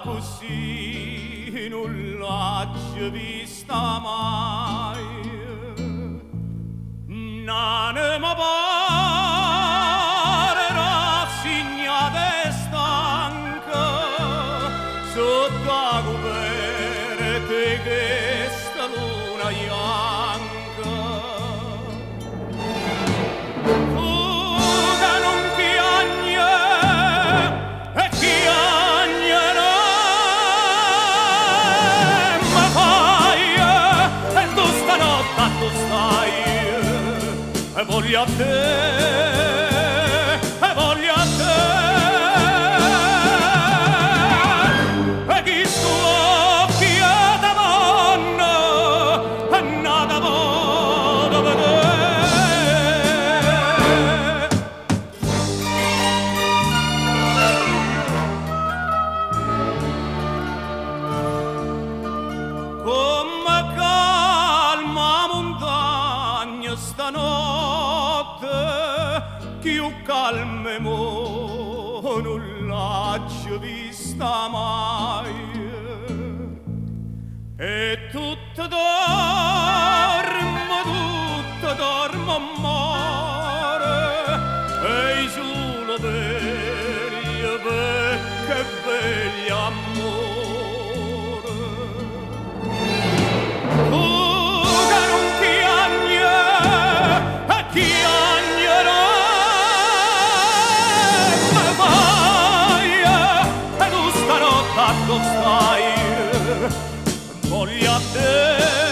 così non l'ho vista mai. N'anima pare rassegnata e stanca sotto la coperta che sta luna bianca. Fuga non piagne e chiagnerà, ma fai e tu stanotte tu stai e voglio a te, e voglio a te. E chi sto occhi è da donna e nata voglio vedere. Come calma montagna stanotte, più calme mo non l'ho vista mai. E tutto dormo amore, e solo veglia che veglia amore. Fuga non piagne e chiagnerà, ma vai e tu stanotte tu stai, voglio a te.